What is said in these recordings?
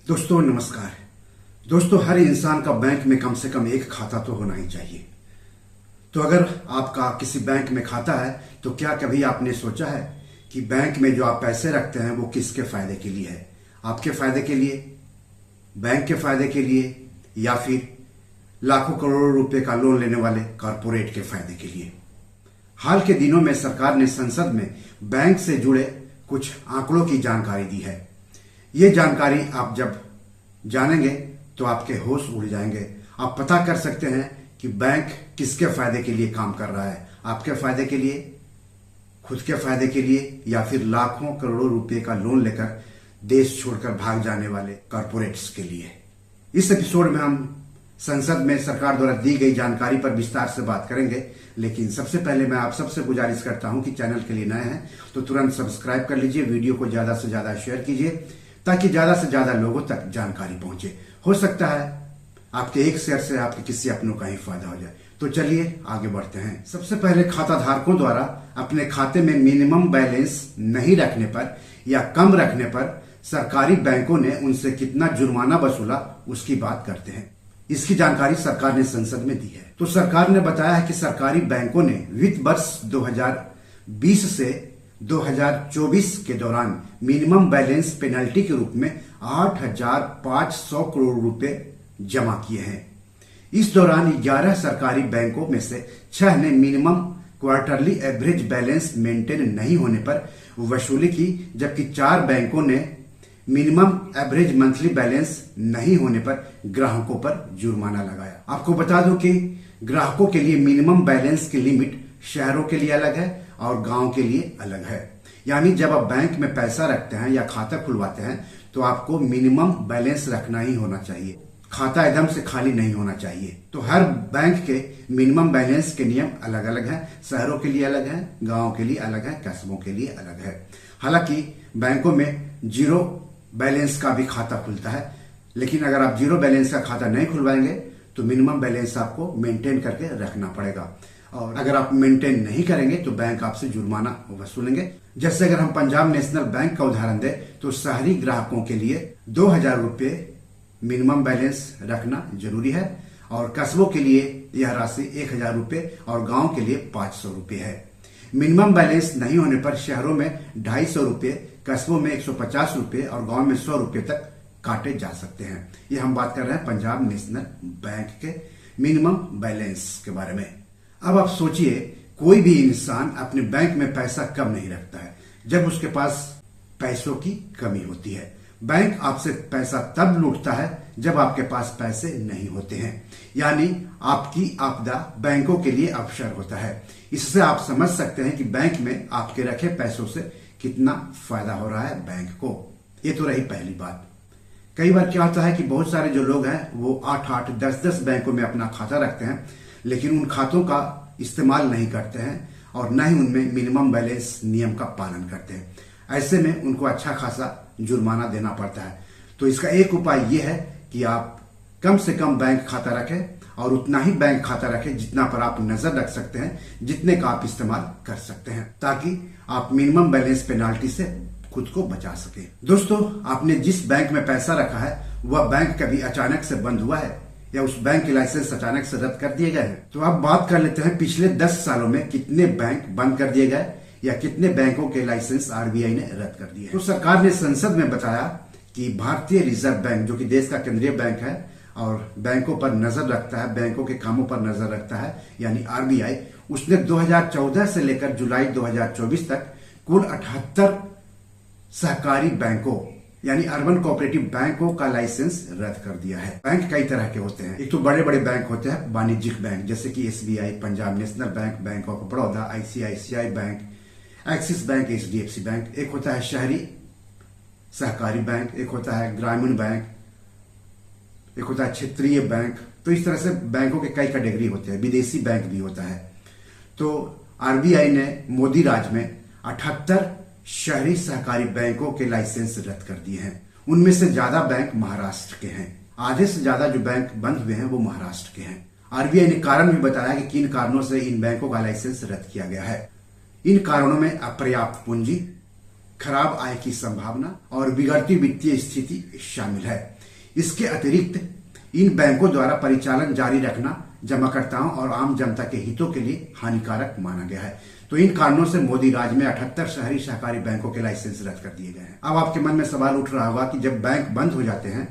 दोस्तों नमस्कार। दोस्तों हर इंसान का बैंक में कम से कम एक खाता तो होना ही चाहिए। तो अगर आपका किसी बैंक में खाता है तो क्या कभी आपने सोचा है कि बैंक में जो आप पैसे रखते हैं वो किसके फायदे के लिए है? आपके फायदे के लिए, बैंक के फायदे के लिए, या फिर लाखों करोड़ों रुपए का लोन लेने वाले कॉरपोरेट के फायदे के लिए? हाल के दिनों में सरकार ने संसद में बैंक से जुड़े कुछ आंकड़ों की जानकारी दी है। ये जानकारी आप जब जानेंगे तो आपके होश उड़ जाएंगे। आप पता कर सकते हैं कि बैंक किसके फायदे के लिए काम कर रहा है, आपके फायदे के लिए, खुद के फायदे के लिए, या फिर लाखों करोड़ों रुपए का लोन लेकर देश छोड़कर भाग जाने वाले कॉरपोरेट्स के लिए। इस एपिसोड में हम संसद में सरकार द्वारा दी गई जानकारी पर विस्तार से बात करेंगे, लेकिन सबसे पहले मैं आप सबसे गुजारिश करता हूं कि चैनल के लिए नए हैं तो तुरंत सब्सक्राइब कर लीजिए, वीडियो को ज्यादा से ज्यादा शेयर कीजिए ताकि ज्यादा से ज्यादा लोगों तक जानकारी पहुंचे। हो सकता है आपके एक शेयर से आपके किसी अपनों का ही फायदा हो जाए। तो चलिए आगे बढ़ते हैं। सबसे पहले खाता धारकों द्वारा अपने खाते में मिनिमम बैलेंस नहीं रखने पर या कम रखने पर सरकारी बैंकों ने उनसे कितना जुर्माना वसूला उसकी बात करते हैं। इसकी जानकारी सरकार ने संसद में दी है। तो सरकार ने बताया है कि सरकारी बैंकों ने वित्त वर्ष 2020 से 2024 के दौरान मिनिमम बैलेंस पेनल्टी के रूप में 8,500 करोड़ रुपए जमा किए हैं। इस दौरान 11 सरकारी बैंकों में से 6 ने minimum quarterly average balance maintain नहीं होने पर वसूली की, जबकि 4 बैंकों ने मिनिमम एवरेज मंथली बैलेंस नहीं होने पर ग्राहकों पर जुर्माना लगाया। आपको बता दूं कि ग्राहकों के लिए मिनिमम बैलेंस की लिमिट शहरों के लिए अलग है और गांव के लिए अलग है। यानी जब आप बैंक में पैसा रखते हैं या खाता खुलवाते हैं तो आपको मिनिमम बैलेंस रखना ही होना चाहिए। खाता एकदम से खाली नहीं होना चाहिए। तो हर बैंक के मिनिमम बैलेंस के नियम अलग अलग हैं। शहरों के लिए अलग है, गांव के लिए अलग है, कस्बों के लिए अलग है। हालांकि बैंकों में जीरो बैलेंस का भी खाता खुलता है, लेकिन अगर आप जीरो बैलेंस का खाता नहीं खुलवाएंगे तो मिनिमम बैलेंस आपको मेंटेन करके रखना पड़ेगा, और अगर आप मेंटेन नहीं करेंगे तो बैंक आपसे जुर्माना वसूलेंगे। जैसे अगर हम पंजाब नेशनल बैंक का उदाहरण दें तो शहरी ग्राहकों के लिए 2,000 रुपये मिनिमम बैलेंस रखना जरूरी है, और कस्बों के लिए यह राशि 1,000 रुपये और गांव के लिए 500 रुपये है। मिनिमम बैलेंस नहीं होने पर शहरों में 250 रुपये, कस्बों में 150 रुपये और गांव में 100 रुपये तक काटे जा सकते हैं। ये हम बात कर रहे हैं पंजाब नेशनल बैंक के मिनिमम बैलेंस के बारे में। अब आप सोचिए, कोई भी इंसान अपने बैंक में पैसा कम नहीं रखता है जब उसके पास पैसों की कमी होती है। बैंक आपसे पैसा तब लूटता है जब आपके पास पैसे नहीं होते हैं, यानी आपकी आपदा बैंकों के लिए अवसर होता है। इससे आप समझ सकते हैं कि बैंक में आपके रखे पैसों से कितना फायदा हो रहा है बैंक को। ये तो रही पहली बात। कई बार क्या होता है कि बहुत सारे जो लोग हैं वो 8-8, 10-10 बैंकों में अपना खाता रखते हैं, लेकिन उन खातों का इस्तेमाल नहीं करते हैं और न ही उनमें मिनिमम बैलेंस नियम का पालन करते हैं। ऐसे में उनको अच्छा खासा जुर्माना देना पड़ता है। तो इसका एक उपाय यह है कि आप कम से कम बैंक खाता रखें और उतना ही बैंक खाता रखें जितना पर आप नजर रख सकते हैं, जितने का आप इस्तेमाल कर सकते हैं, ताकि आप मिनिमम बैलेंस पेनाल्टी से खुद को बचा सके। दोस्तों, आपने जिस बैंक में पैसा रखा है वह बैंक कभी अचानक से बंद हुआ है या उस बैंक के लाइसेंस अचानक से रद्द कर दिए गए हैं? तो अब बात कर लेते हैं पिछले 10 सालों में कितने बैंक बंद कर दिए गए या कितने बैंकों के लाइसेंस आरबीआई ने रद्द कर दिए। तो सरकार ने संसद में बताया कि भारतीय रिजर्व बैंक, जो कि देश का केंद्रीय बैंक है और बैंकों पर नजर रखता है, बैंकों के कामों पर नजर रखता है, यानी आरबीआई, उसने 2014 से लेकर जुलाई 2024 तक कुल 78 सहकारी बैंकों यानी अर्बन कोऑपरेटिव बैंकों का लाइसेंस रद्द कर दिया है। बैंक कई तरह के होते हैं। एक तो बड़े बड़े बैंक होते हैं, वाणिज्यिक बैंक, जैसे कि SBI, Punjab national bank, bank of Baroda, ICICI bank, axis bank, HDFC bank. एक होता है शहरी सहकारी बैंक, एक होता है ग्रामीण बैंक, एक होता है क्षेत्रीय बैंक। तो इस तरह से बैंकों के कई कैटेगरी होते हैं। विदेशी बैंक भी होता है। तो आरबीआई ने मोदी राज में 78 शहरी सहकारी बैंकों के लाइसेंस रद्द कर दिए हैं। उनमें से ज्यादा बैंक महाराष्ट्र के हैं। आधे से ज्यादा जो बैंक बंद हुए हैं वो महाराष्ट्र के हैं। आरबीआई ने कारण भी बताया कि किन कारणों से इन बैंकों का लाइसेंस रद्द किया गया है। इन कारणों में अपर्याप्त पूंजी, खराब आय की संभावना और बिगड़ती वित्तीय स्थिति शामिल है। इसके अतिरिक्त इन बैंकों द्वारा परिचालन जारी रखना जमाकर्ताओं और आम जनता के हितों के लिए हानिकारक माना गया है। तो इन कारणों से मोदी राज में 78 शहरी सहकारी बैंकों के लाइसेंस रद्द कर दिए गए हैं। अब आपके मन में सवाल उठ रहा होगा कि जब बैंक बंद हो जाते हैं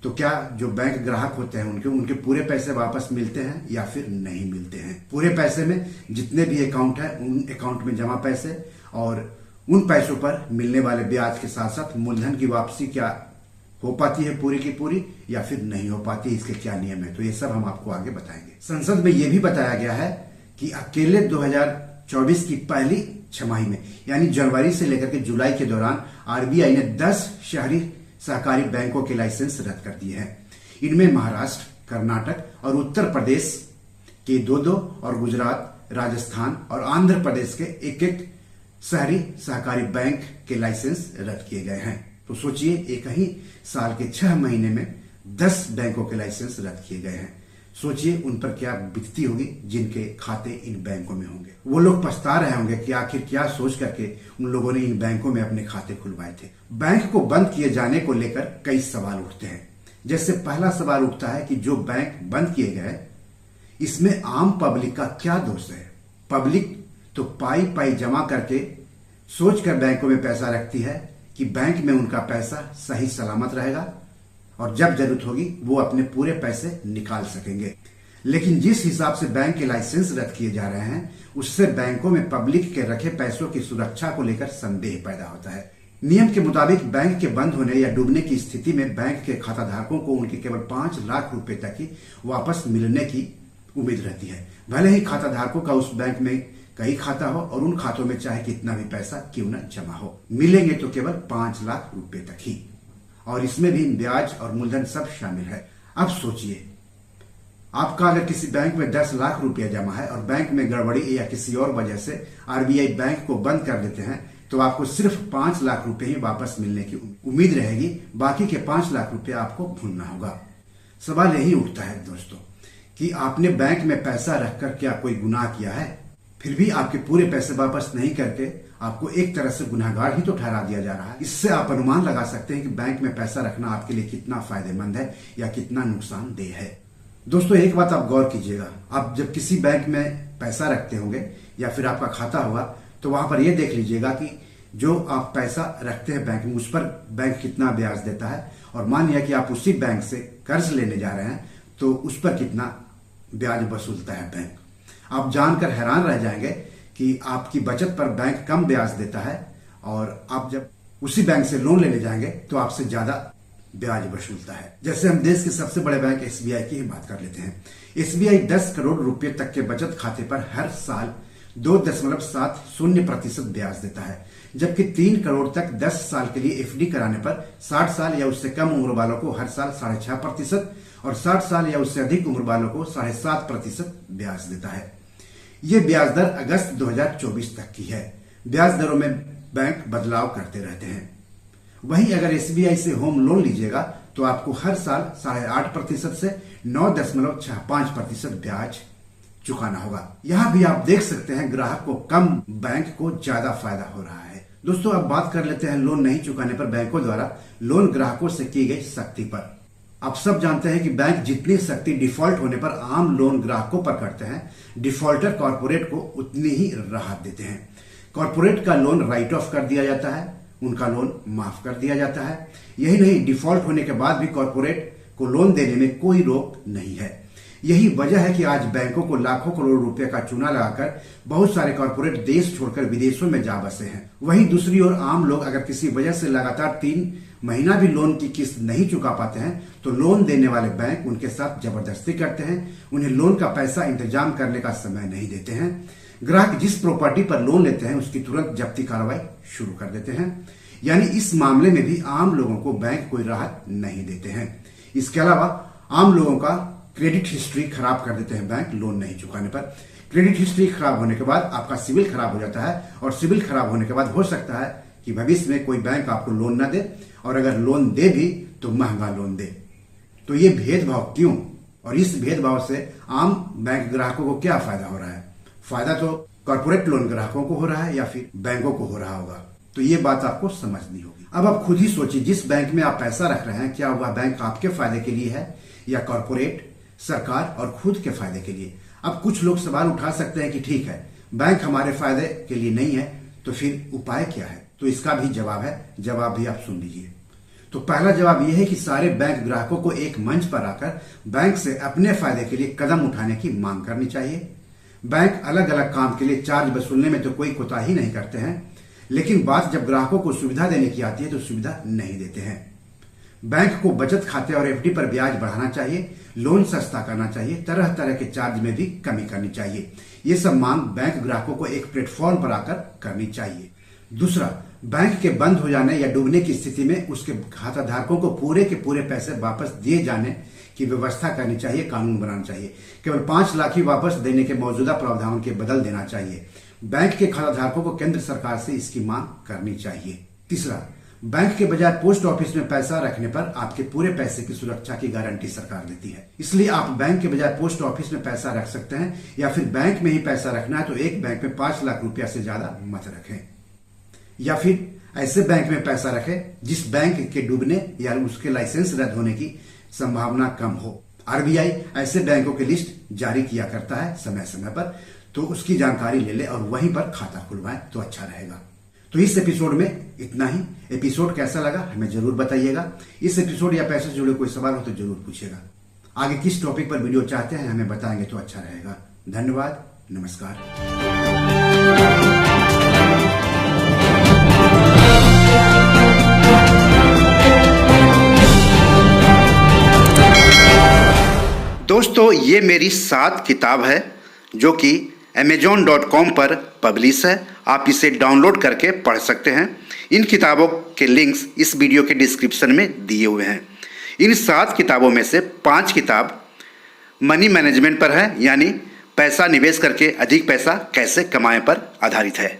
तो क्या जो बैंक ग्राहक होते हैं उनके पूरे पैसे वापस मिलते हैं या फिर नहीं मिलते हैं। पूरे पैसे में जितने भी अकाउंट है उन अकाउंट में जमा पैसे और उन पैसों पर मिलने वाले ब्याज के साथ साथ मूलधन की वापसी क्या हो पाती है पूरी की पूरी या फिर नहीं हो पाती, इसके क्या नियम है, तो ये सब हम आपको आगे बताएंगे। संसद में यह भी बताया गया है कि अकेले 2024 की पहली छमाही में यानी जनवरी से लेकर के जुलाई के दौरान आरबीआई ने 10 शहरी सहकारी बैंकों के लाइसेंस रद्द कर दिए हैं। इनमें महाराष्ट्र, कर्नाटक और उत्तर प्रदेश के 2 और गुजरात, राजस्थान और आंध्र प्रदेश के 1 शहरी सहकारी बैंक के लाइसेंस रद्द किए गए हैं। तो सोचिए एक ही साल के 6 महीने में 10 बैंकों के लाइसेंस रद्द किए गए हैं। सोचिए उन पर क्या बीतती होगी जिनके खाते इन बैंकों में होंगे। वो लोग पछता रहे होंगे कि आखिर क्या सोच करके उन लोगों ने इन बैंकों में अपने खाते खुलवाए थे। बैंक को बंद किए जाने को लेकर कई सवाल उठते हैं। जैसे पहला सवाल उठता है कि जो बैंक बंद किए गए इसमें आम पब्लिक का क्या दोष है। पब्लिक तो पाई पाई जमा करके सोचकर बैंकों में पैसा रखती है कि बैंक में उनका पैसा सही सलामत रहेगा और जब जरूरत होगी वो अपने पूरे पैसे निकाल सकेंगे। लेकिन जिस हिसाब से बैंक के लाइसेंस रद्द किए जा रहे हैं उससे बैंकों में पब्लिक के रखे पैसों की सुरक्षा को लेकर संदेह पैदा होता है। नियम के मुताबिक बैंक के बंद होने या डूबने की स्थिति में बैंक के खाताधारकों को उनके केवल 5 लाख रुपए तक ही वापस मिलने की उम्मीद रहती है। भले ही खाताधारकों का उस बैंक में कई खाता हो और उन खातों में चाहे कितना भी पैसा क्यों न जमा हो, मिलेंगे तो केवल 5 लाख रुपए तक ही और इसमें भी ब्याज और मूलधन सब शामिल है। अब सोचिए आपका अगर किसी बैंक में 10 लाख रुपया जमा है और बैंक में गड़बड़ी या किसी और वजह से आरबीआई बैंक को बंद कर देते हैं तो आपको सिर्फ 5 लाख रुपए ही वापस मिलने की उम्मीद रहेगी, बाकी के 5 लाख रुपए आपको भूलना होगा। सवाल यही उठता है दोस्तों कि आपने बैंक में पैसा रखकर क्या कोई गुनाह किया है, फिर भी आपके पूरे पैसे वापस नहीं करके आपको एक तरह से गुनाहगार ही तो ठहरा दिया जा रहा है। इससे आप अनुमान लगा सकते हैं कि बैंक में पैसा रखना आपके लिए कितना फायदेमंद है या कितना नुकसानदेह है। दोस्तों एक बात आप गौर कीजिएगा, आप जब किसी बैंक में पैसा रखते होंगे या फिर आपका खाता होगा तो वहां पर यह देख लीजिएगा कि जो आप पैसा रखते हैं बैंक में उस पर बैंक कितना ब्याज देता है और मान लिया कि आप उसी बैंक से कर्ज लेने जा रहे हैं तो उस पर कितना ब्याज वसूलता है बैंक। आप जानकर हैरान रह जाएंगे कि आपकी बचत पर बैंक कम ब्याज देता है और आप जब उसी बैंक से लोन लेने जाएंगे तो आपसे ज्यादा ब्याज वसूलता है। जैसे हम देश के सबसे बड़े बैंक एसबीआई की ही बात कर लेते हैं। एसबीआई 10 करोड़ रुपए तक के बचत खाते पर हर साल 2.70% ब्याज देता है, जबकि 3 करोड़ तक 10 साल के लिए एफडी कराने पर 60 साल या उससे कम उम्र वालों को हर साल 6.5% और 60 साल या उससे अधिक उम्र वालों को 7.5% ब्याज देता है। ये ब्याज दर अगस्त 2024 तक की है। ब्याज दरों में बैंक बदलाव करते रहते हैं। वहीं अगर एसबीआई से होम लोन लीजिएगा तो आपको हर साल 8.5% से 9.65% ब्याज चुकाना होगा। यहां भी आप देख सकते हैं ग्राहक को कम, बैंक को ज्यादा फायदा हो रहा है। दोस्तों अब बात कर लेते हैं लोन नहीं चुकाने पर बैंकों द्वारा लोन ग्राहकों से की गई सख्ती पर। आप सब जानते हैं कि बैंक जितनी सख्ती डिफॉल्ट होने पर आम लोन ग्राहकों पर करते हैं, डिफॉल्टर कॉर्पोरेट को उतनी ही राहत देते हैं। कॉर्पोरेट का लोन राइट ऑफ कर दिया जाता है, उनका लोन माफ कर दिया जाता है। यही नहीं, डिफॉल्ट होने के बाद भी कॉर्पोरेट को लोन देने में कोई रोक नहीं है। यही वजह है कि आज बैंकों को लाखों करोड़ रुपए का चूना लगाकर बहुत सारे कॉर्पोरेट देश छोड़कर विदेशों में जा बसे हैं। वहीं दूसरी ओर आम लोग अगर किसी वजह से लगातार 3 महीना भी लोन की किस्त नहीं चुका पाते हैं तो लोन देने वाले बैंक उनके साथ जबरदस्ती करते हैं, उन्हें लोन का पैसा इंतजाम करने का समय नहीं देते हैं। ग्राहक जिस प्रॉपर्टी पर लोन लेते हैं उसकी तुरंत जब्ती कार्रवाई शुरू कर देते हैं। यानी इस मामले में भी आम लोगों को बैंक कोई राहत नहीं देते हैं। इसके अलावा आम लोगों का क्रेडिट हिस्ट्री खराब कर देते हैं बैंक लोन नहीं चुकाने पर। क्रेडिट हिस्ट्री खराब होने के बाद आपका सिविल खराब हो जाता है और सिविल खराब होने के बाद हो सकता है कि भविष्य में कोई बैंक आपको लोन न दे और अगर लोन दे भी तो महंगा लोन दे। तो ये भेदभाव क्यों और इस भेदभाव से आम बैंक ग्राहकों को क्या फायदा हो रहा है? फायदा तो कॉर्पोरेट लोन ग्राहकों को हो रहा है या फिर बैंकों को हो रहा होगा? तो ये बात आपको समझनी होगी। अब आप खुद ही सोचिए, जिस बैंक में आप पैसा रख रहे हैं, क्या वह बैंक आपके फायदे के लिए है या कॉरपोरेट, सरकार और खुद के फायदे के लिए? अब कुछ लोग सवाल उठा सकते हैं कि ठीक है, बैंक हमारे फायदे के लिए नहीं है, तो फिर उपाय क्या है? तो इसका भी जवाब है, जवाब भी आप सुन लीजिए। तो पहला जवाब यह है कि सारे बैंक ग्राहकों को एक मंच पर आकर बैंक से अपने फायदे के लिए कदम उठाने की मांग करनी चाहिए। बैंक अलग अलग काम के लिए चार्ज वसूलने में तो कोई कोताही नहीं करते हैं, लेकिन बात जब ग्राहकों को सुविधा देने की आती है तो सुविधा नहीं देते हैं। बैंक को बचत खाते और एफडी पर ब्याज बढ़ाना चाहिए, लोन सस्ता करना चाहिए, तरह तरह के चार्ज में भी कमी करनी चाहिए। ये सब मांग बैंक ग्राहकों को एक प्लेटफॉर्म पर आकर करनी चाहिए। दूसरा, बैंक के बंद हो जाने या डूबने की स्थिति में उसके खाता धारकों को पूरे के पूरे पैसे वापस दिए जाने की व्यवस्था करनी चाहिए, कानून बनाना चाहिए। केवल 5 लाख ही वापस देने के मौजूदा प्रावधानों के बदल देना चाहिए। बैंक के खाता धारकों को केंद्र सरकार से इसकी मांग करनी चाहिए। तीसरा, बैंक के बजाय पोस्ट ऑफिस में पैसा रखने पर आपके पूरे पैसे की सुरक्षा की गारंटी सरकार देती है। इसलिए आप बैंक के बजाय पोस्ट ऑफिस में पैसा रख सकते हैं, या फिर बैंक में ही पैसा रखना है तो एक बैंक में 5 लाख रुपया से ज्यादा मत रखें, या फिर ऐसे बैंक में पैसा रखें जिस बैंक के डूबने या उसके लाइसेंस रद्द होने की संभावना कम हो। आरबीआई ऐसे बैंकों की लिस्ट जारी किया करता है समय समय पर, तो उसकी जानकारी ले ले और वहीं पर खाता खुलवाएं तो अच्छा रहेगा। तो इस एपिसोड में इतना ही। एपिसोड कैसा लगा हमें जरूर बताइएगा। इस एपिसोड या पैसे से जुड़े कोई सवाल हो तो जरूर पूछिएगा। आगे किस टॉपिक पर वीडियो चाहते हैं हमें बताएंगे तो अच्छा रहेगा। धन्यवाद, नमस्कार। दोस्तों, ये मेरी 7 किताब है जो कि amazon.com पर पब्लिश है। आप इसे डाउनलोड करके पढ़ सकते हैं। इन किताबों के लिंक्स इस वीडियो के डिस्क्रिप्शन में दिए हुए हैं। इन 7 किताबों में से 5 किताब मनी मैनेजमेंट पर है, यानी पैसा निवेश करके अधिक पैसा कैसे कमाएं पर आधारित है।